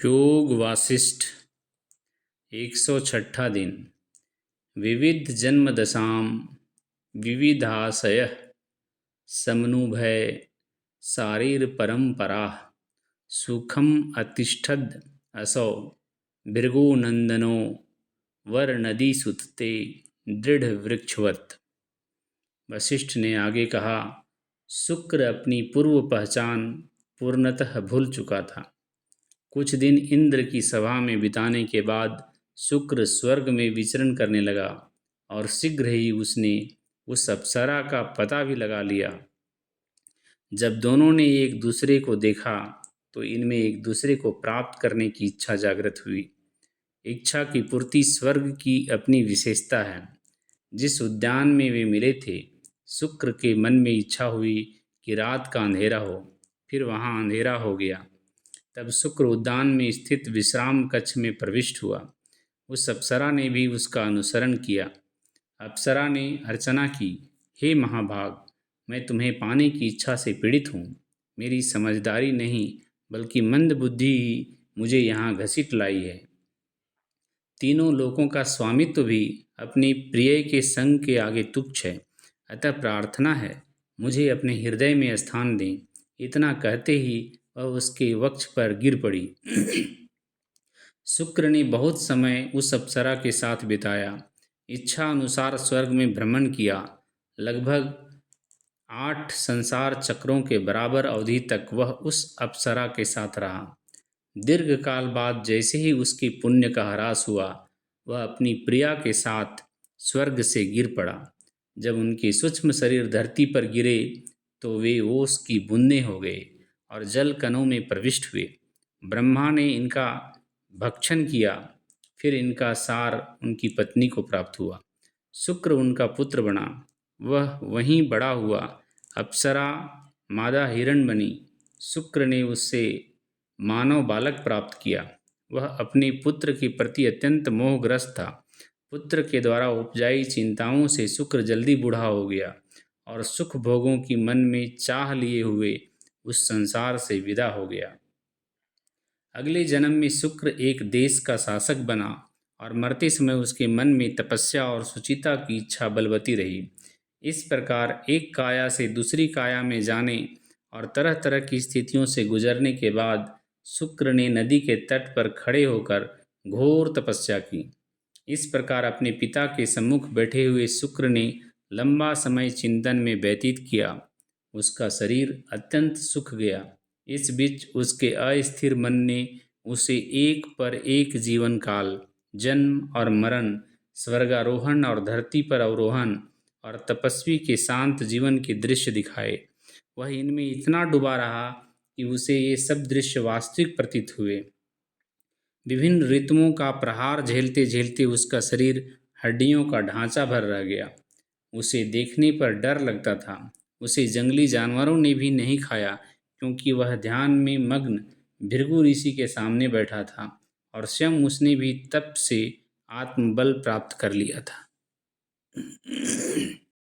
योग वासिष्ठ 106 दिन। विविध जन्म दशाम विविधाशयः समनुभय शारीर परंपरा सुखम अतिष्ठद असौ भृगुनंदनो वर नदी सुतते दृढ़ वृक्षवत। वशिष्ठ ने आगे कहा, शुक्र अपनी पूर्व पहचान पूर्णतः भूल चुका था। कुछ दिन इंद्र की सभा में बिताने के बाद शुक्र स्वर्ग में विचरण करने लगा और शीघ्र ही उसने उस अप्सरा का पता भी लगा लिया। जब दोनों ने एक दूसरे को देखा तो इनमें एक दूसरे को प्राप्त करने की इच्छा जागृत हुई। इच्छा की पूर्ति स्वर्ग की अपनी विशेषता है। जिस उद्यान में वे मिले थे, शुक्र के मन में इच्छा हुई कि रात का अंधेरा हो, फिर वहाँ अंधेरा हो गया। तब शुक्र उद्यान में स्थित विश्राम कक्ष में प्रविष्ट हुआ। उस अप्सरा ने भी उसका अनुसरण किया। अप्सरा ने अर्चना की, हे महाभाग, मैं तुम्हें पाने की इच्छा से पीड़ित हूँ। मेरी समझदारी नहीं बल्कि मंद बुद्धि ही मुझे यहाँ घसीट लाई है। तीनों लोकों का स्वामित्व भी अपनी प्रिय के संग के आगे तुच्छ है। अतः प्रार्थना है, मुझे अपने हृदय में स्थान दें। इतना कहते ही वह उसके वक्ष पर गिर पड़ी। शुक्र ने बहुत समय उस अप्सरा के साथ बिताया। इच्छा अनुसार स्वर्ग में भ्रमण किया। लगभग 8 संसार चक्रों के बराबर अवधि तक वह उस अप्सरा के साथ रहा। दीर्घ काल बाद जैसे ही उसके पुण्य का ह्रास हुआ, वह अपनी प्रिया के साथ स्वर्ग से गिर पड़ा। जब उनके सूक्ष्म शरीर धरती पर गिरे तो वे ओस की बूंदें हो गए और जल कणों में प्रविष्ट हुए। ब्रह्मा ने इनका भक्षण किया, फिर इनका सार उनकी पत्नी को प्राप्त हुआ। शुक्र उनका पुत्र बना, वह वहीं बड़ा हुआ। अप्सरा मादा हिरण बनी। शुक्र ने उससे मानव बालक प्राप्त किया। वह अपने पुत्र के प्रति अत्यंत मोहग्रस्त था। पुत्र के द्वारा उपजाई चिंताओं से शुक्र जल्दी बूढ़ा हो गया और सुख भोगों की मन में चाह लिए हुए उस संसार से विदा हो गया। अगले जन्म में शुक्र एक देश का शासक बना और मरते समय उसके मन में तपस्या और सुचिता की इच्छा बलवती रही। इस प्रकार एक काया से दूसरी काया में जाने और तरह तरह की स्थितियों से गुजरने के बाद शुक्र ने नदी के तट पर खड़े होकर घोर तपस्या की। इस प्रकार अपने पिता के सम्मुख बैठे हुए शुक्र ने लंबा समय चिंतन में व्यतीत किया। उसका शरीर अत्यंत सूख गया। इस बीच उसके अस्थिर मन ने उसे एक पर एक जीवन काल, जन्म और मरण, स्वर्गारोहण और धरती पर अवरोहण और तपस्वी के शांत जीवन के दृश्य दिखाए। वह इनमें इतना डूबा रहा कि उसे ये सब दृश्य वास्तविक प्रतीत हुए। विभिन्न ऋतुओं का प्रहार झेलते झेलते उसका शरीर हड्डियों का ढांचा भर रह गया। उसे देखने पर डर लगता था। उसे जंगली जानवरों ने भी नहीं खाया, क्योंकि वह ध्यान में मग्न भृगु ऋषि के सामने बैठा था और स्वयं उसने भी तप से आत्मबल प्राप्त कर लिया था।